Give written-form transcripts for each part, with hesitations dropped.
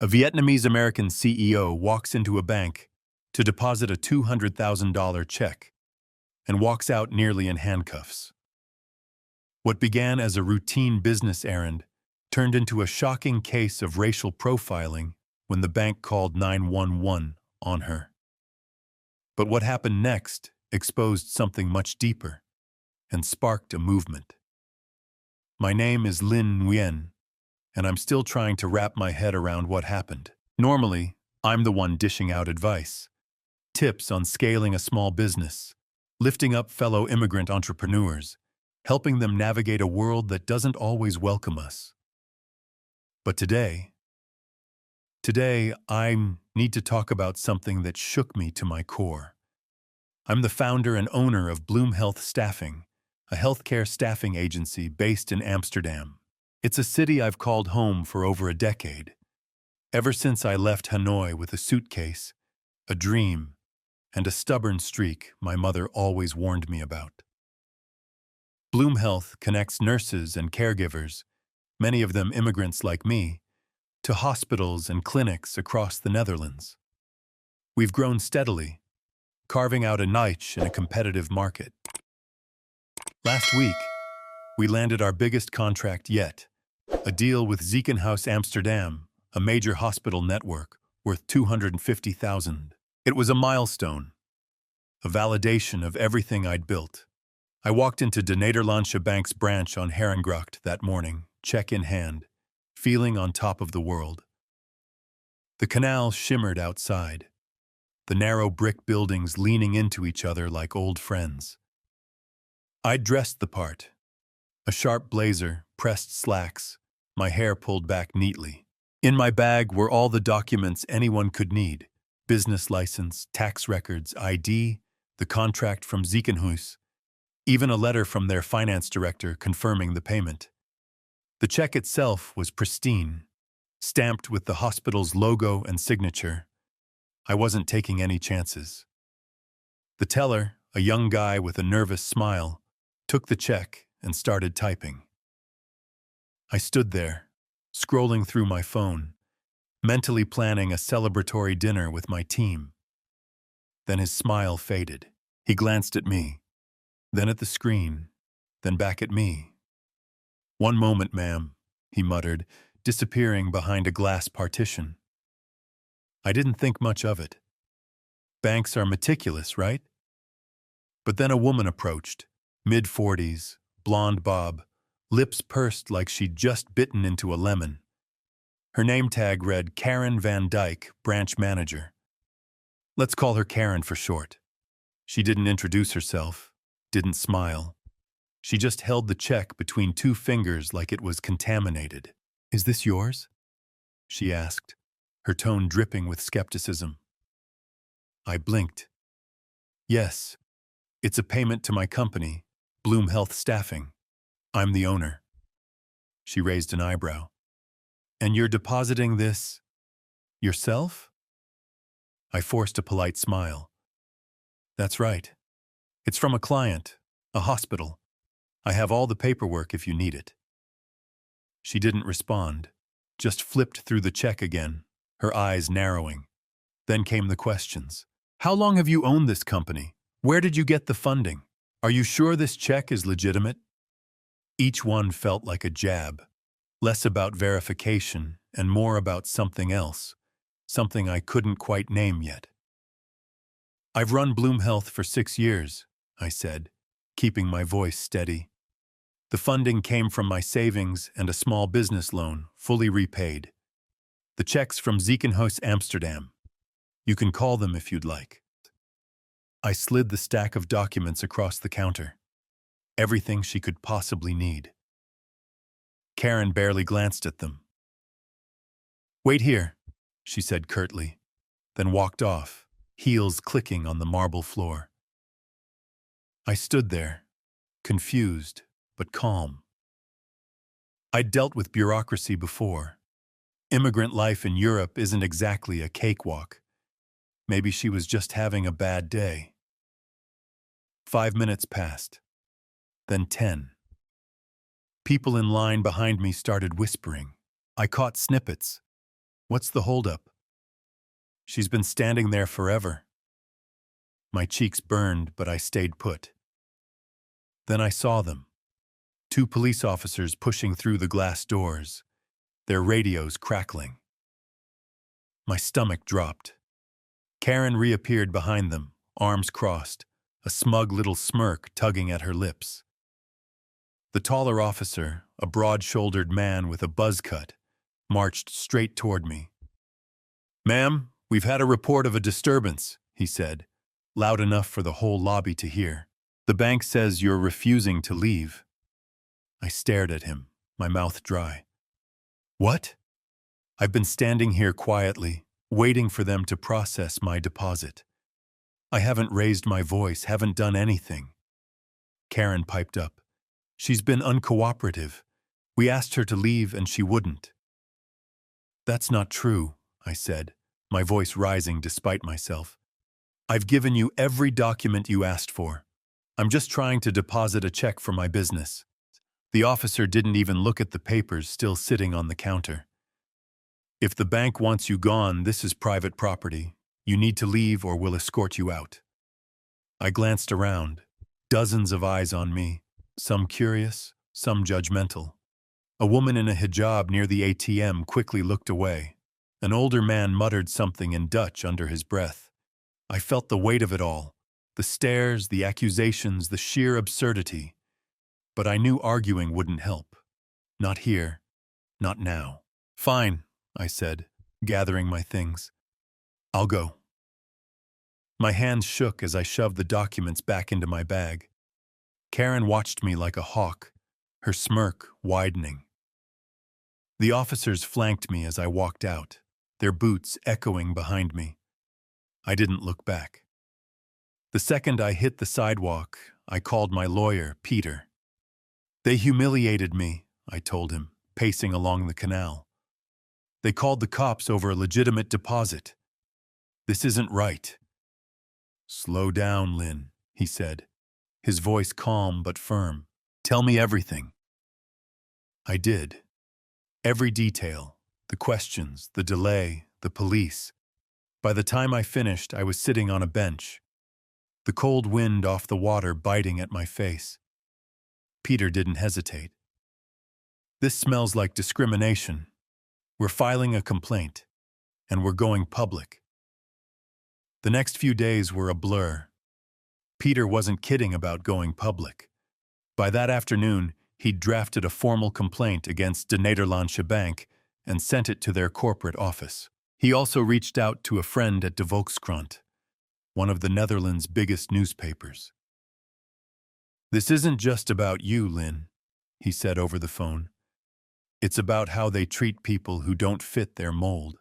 A Vietnamese-American CEO walks into a bank to deposit a $200,000 check and walks out nearly in handcuffs. What began as a routine business errand turned into a shocking case of racial profiling when the bank called 911 on her. But what happened next exposed something much deeper and sparked a movement. My name is Linh Nguyen, and I'm still trying to wrap my head around what happened. Normally, I'm the one dishing out advice, tips on scaling a small business, lifting up fellow immigrant entrepreneurs, helping them navigate a world that doesn't always welcome us. But today, I need to talk about something that shook me to my core. I'm the founder and owner of Bloom Health Staffing, a healthcare staffing agency based in Amsterdam. It's a city I've called home for over a decade, ever since I left Hanoi with a suitcase, a dream, and a stubborn streak my mother always warned me about. Bloom Health connects nurses and caregivers, many of them immigrants like me, to hospitals and clinics across the Netherlands. We've grown steadily, carving out a niche in a competitive market. Last week, we landed our biggest contract yet, a deal with Ziekenhuis Amsterdam, a major hospital network worth $250,000. It was a milestone, a validation of everything I'd built. I walked into De Nederlandsche Bank's branch on Herengracht that morning, check in hand, feeling on top of the world. The canal shimmered outside, the narrow brick buildings leaning into each other like old friends. I'd dressed the part, a sharp blazer, pressed slacks, my hair pulled back neatly. In my bag were all the documents anyone could need: business license, tax records, ID, the contract from Ziekenhuis, even a letter from their finance director confirming the payment. The check itself was pristine, stamped with the hospital's logo and signature. I wasn't taking any chances. The teller, a young guy with a nervous smile, took the check and started typing. I stood there, scrolling through my phone, mentally planning a celebratory dinner with my team. Then his smile faded. He glanced at me, then at the screen, then back at me. "One moment, ma'am," he muttered, disappearing behind a glass partition. I didn't think much of it. Banks are meticulous, right? But then a woman approached, mid-40s, blonde bob, lips pursed like she'd just bitten into a lemon. Her name tag read Karen Van Dyke, branch manager. Let's call her Karen for short. She didn't introduce herself, didn't smile. She just held the check between two fingers like it was contaminated. "Is this yours?" she asked, her tone dripping with skepticism. I blinked. "Yes, it's a payment to my company, Bloom Health Staffing. I'm the owner." She raised an eyebrow. "And you're depositing this yourself?" I forced a polite smile. "That's right. It's from a client, a hospital. I have all the paperwork if you need it." She didn't respond, just flipped through the check again, her eyes narrowing. Then came the questions. "How long have you owned this company? Where did you get the funding? Are you sure this check is legitimate?" Each one felt like a jab, less about verification and more about something else, something I couldn't quite name yet. "I've run Bloom Health for 6 years, I said, keeping my voice steady. "The funding came from my savings and a small business loan, fully repaid. The checks from Ziekenhuis Amsterdam. You can call them if you'd like." I slid the stack of documents across the counter. Everything she could possibly need. Karen barely glanced at them. "Wait here," she said curtly, then walked off, heels clicking on the marble floor. I stood there, confused but calm. I'd dealt with bureaucracy before. Immigrant life in Europe isn't exactly a cakewalk. Maybe she was just having a bad day. 5 minutes passed, then 10. People in line behind me started whispering. I caught snippets. What's the holdup? She's been standing there forever. My cheeks burned, but I stayed put. Then I saw them. Two police officers pushing through the glass doors, their radios crackling. My stomach dropped. Karen reappeared behind them, arms crossed, a smug little smirk tugging at her lips. The taller officer, a broad-shouldered man with a buzz cut, marched straight toward me. "Ma'am, we've had a report of a disturbance," he said, loud enough for the whole lobby to hear. "The bank says you're refusing to leave." I stared at him, my mouth dry. "What?" "I've been standing here quietly, waiting for them to process my deposit. I haven't raised my voice, haven't done anything." Karen piped up. "She's been uncooperative. We asked her to leave and she wouldn't." "That's not true," I said, my voice rising despite myself. "I've given you every document you asked for. I'm just trying to deposit a check for my business." The officer didn't even look at the papers still sitting on the counter. "If the bank wants you gone, this is private property. You need to leave or we'll escort you out." I glanced around, dozens of eyes on me, some curious, some judgmental. A woman in a hijab near the ATM quickly looked away. An older man muttered something in Dutch under his breath. I felt the weight of it all, the stares, the accusations, the sheer absurdity. But I knew arguing wouldn't help. Not here, not now. "Fine," I said, gathering my things. "I'll go." My hands shook as I shoved the documents back into my bag. Karen watched me like a hawk, her smirk widening. The officers flanked me as I walked out, their boots echoing behind me. I didn't look back. The second I hit the sidewalk, I called my lawyer, Peter. "They humiliated me," I told him, pacing along the canal. "They called the cops over a legitimate deposit. This isn't right." "Slow down, Lynn," he said, his voice calm but firm. "Tell me everything." I did. Every detail, the questions, the delay, the police. By the time I finished, I was sitting on a bench, the cold wind off the water biting at my face. Peter didn't hesitate. "This smells like discrimination. We're filing a complaint, and we're going public." The next few days were a blur. Peter wasn't kidding about going public. By that afternoon, he'd drafted a formal complaint against De Nederlandsche Bank and sent it to their corporate office. He also reached out to a friend at De Volkskrant, one of the Netherlands' biggest newspapers. "This isn't just about you, Lynn," he said over the phone. "It's about how they treat people who don't fit their mold."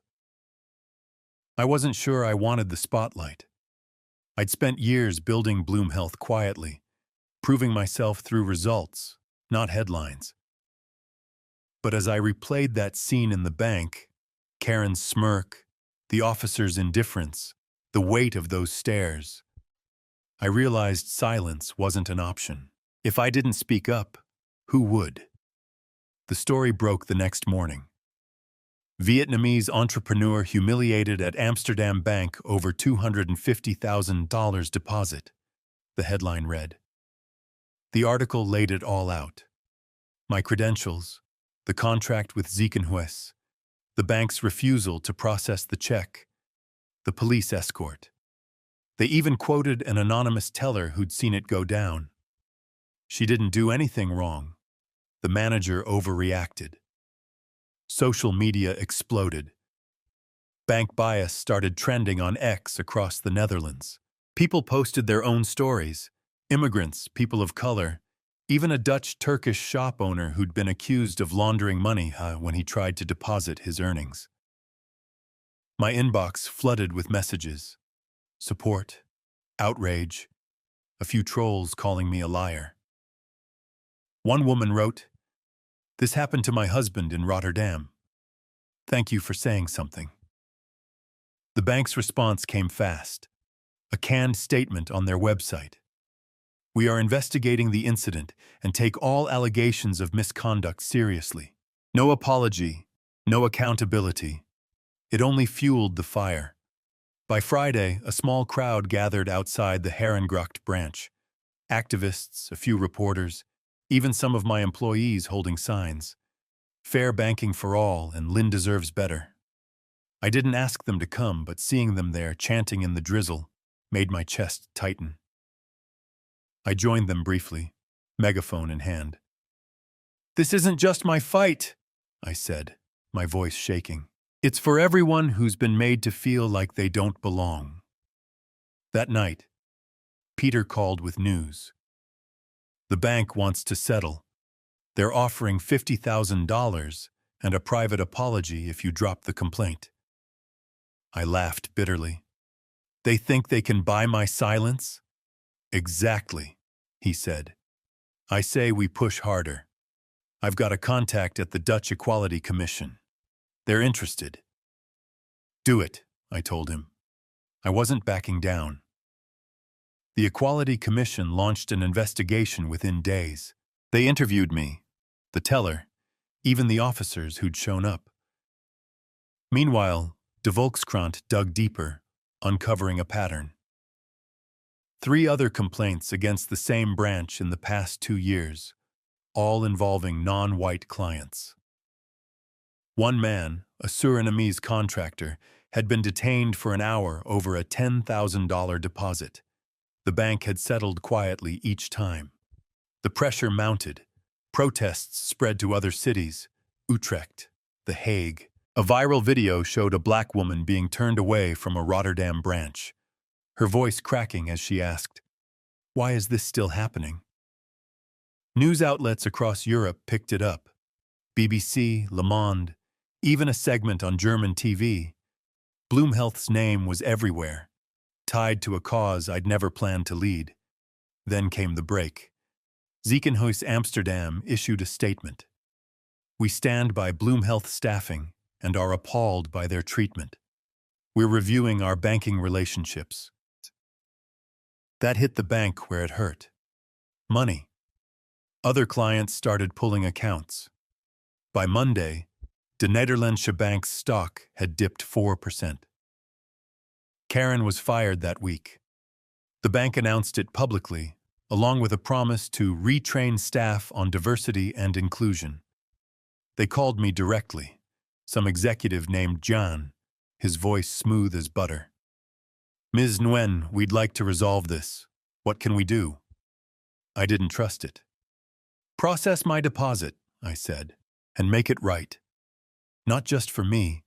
I wasn't sure I wanted the spotlight. I'd spent years building Bloom Health quietly, proving myself through results, not headlines. But as I replayed that scene in the bank, Karen's smirk, the officer's indifference, the weight of those stares, I realized silence wasn't an option. If I didn't speak up, who would? The story broke the next morning. Vietnamese entrepreneur humiliated at Amsterdam bank over $250,000 deposit, the headline read. The article laid it all out. My credentials, the contract with Ziekenhuis, the bank's refusal to process the check, the police escort. They even quoted an anonymous teller who'd seen it go down. She didn't do anything wrong. The manager overreacted. Social media exploded. Bank bias started trending on X across the Netherlands. People posted their own stories. Immigrants, people of color, even a Dutch-Turkish shop owner who'd been accused of laundering money when he tried to deposit his earnings. My inbox flooded with messages. Support, outrage, a few trolls calling me a liar. One woman wrote, "This happened to my husband in Rotterdam. Thank you for saying something." The bank's response came fast, a canned statement on their website. "We are investigating the incident and take all allegations of misconduct seriously. No apology, no accountability, It only fueled the fire. By Friday, a small crowd gathered outside the Herrengracht branch. Activists, a few reporters, even some of my employees holding signs. Fair banking for all, and Lynn deserves better. I didn't ask them to come, but seeing them there chanting in the drizzle made my chest tighten. I joined them briefly, megaphone in hand. "This isn't just my fight," I said, my voice shaking. "It's for everyone who's been made to feel like they don't belong." That night, Peter called with news. The bank wants to settle. They're offering $50,000 and a private apology if you drop the complaint. I laughed bitterly. "They think they can buy my silence?" "Exactly," he said. "I say we push harder. I've got a contact at the Dutch Equality Commission. They're interested." "Do it," I told him. I wasn't backing down. The Equality Commission launched an investigation within days. They interviewed me, the teller, even the officers who'd shown up. Meanwhile, De Volkskrant dug deeper, uncovering a pattern. 3 other complaints against the same branch in the past 2 years, all involving non-white clients. One man, a Surinamese contractor, had been detained for an hour over a $10,000 deposit. The bank had settled quietly each time. The pressure mounted. Protests spread to other cities, Utrecht, The Hague. A viral video showed a black woman being turned away from a Rotterdam branch, her voice cracking as she asked, "Why is this still happening?" News outlets across Europe picked it up. BBC, Le Monde, even a segment on German TV. Bloomhealth's name was everywhere, tied to a cause I'd never planned to lead. Then came the break. Ziekenhuis Amsterdam issued a statement. "We stand by Bloomhealth staffing and are appalled by their treatment. We're reviewing our banking relationships." That hit the bank where it hurt. Money. Other clients started pulling accounts. By Monday, De Nederlandsche Bank's stock had dipped 4%. Karen was fired that week. The bank announced it publicly, along with a promise to retrain staff on diversity and inclusion. They called me directly, some executive named John, his voice smooth as butter. "Ms. Nguyen, we'd like to resolve this. What can we do?" I didn't trust it. "Process my deposit," I said, "and make it right. Not just for me,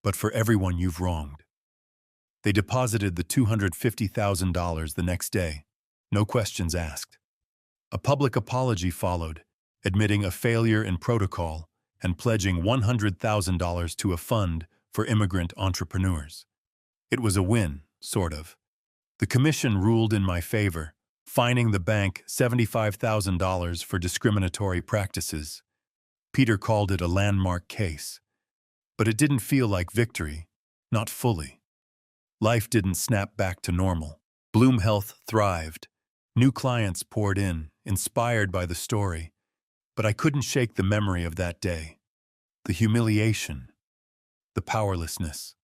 but for everyone you've wronged." They deposited the $250,000 the next day, no questions asked. A public apology followed, admitting a failure in protocol and pledging $100,000 to a fund for immigrant entrepreneurs. It was a win, sort of. The commission ruled in my favor, fining the bank $75,000 for discriminatory practices. Peter called it a landmark case. But it didn't feel like victory, not fully. Life didn't snap back to normal. Bloomhealth thrived. New clients poured in, inspired by the story. But I couldn't shake the memory of that day. The humiliation. The powerlessness.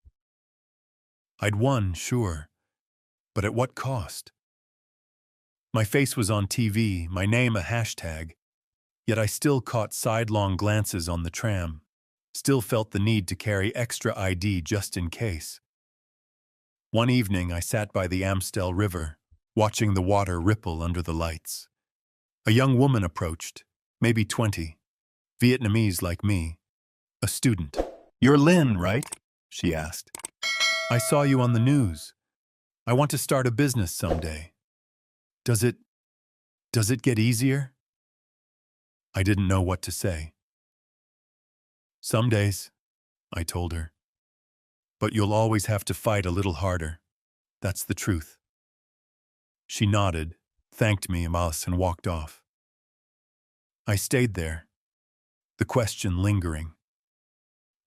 I'd won, sure. But at what cost? My face was on TV, my name a hashtag, yet I still caught sidelong glances on the tram, still felt the need to carry extra ID just in case. One evening I sat by the Amstel River, watching the water ripple under the lights. A young woman approached, maybe 20, Vietnamese like me, a student. "You're Lynn, right?" she asked. "I saw you on the news. I want to start a business someday. Does it get easier?" I didn't know what to say. "Some days," I told her. "But you'll always have to fight a little harder. That's the truth." She nodded, thanked me and walked off. I stayed there, the question lingering.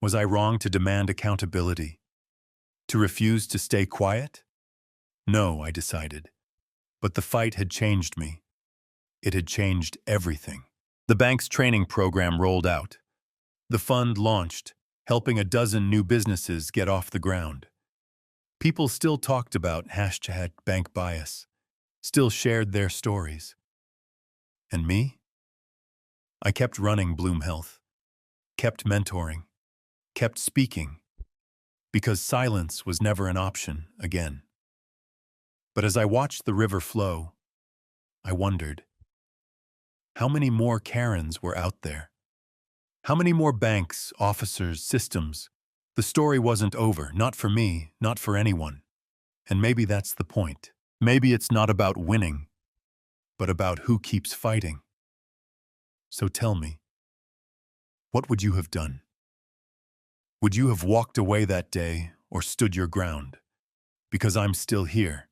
Was I wrong to demand accountability? To refuse to stay quiet? No, I decided. But the fight had changed me. It had changed everything. The bank's training program rolled out. The fund launched, helping a dozen new businesses get off the ground. People still talked about hashtag bank bias, still shared their stories. And me? I kept running Bloom Health, kept mentoring, kept speaking, because silence was never an option again. But as I watched the river flow, I wondered, how many more Karens were out there? How many more banks, officers, systems? The story wasn't over, not for me, not for anyone. And maybe that's the point. Maybe it's not about winning, but about who keeps fighting. So tell me, what would you have done? Would you have walked away that day or stood your ground? Because I'm still here,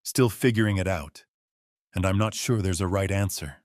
still figuring it out, and I'm not sure there's a right answer.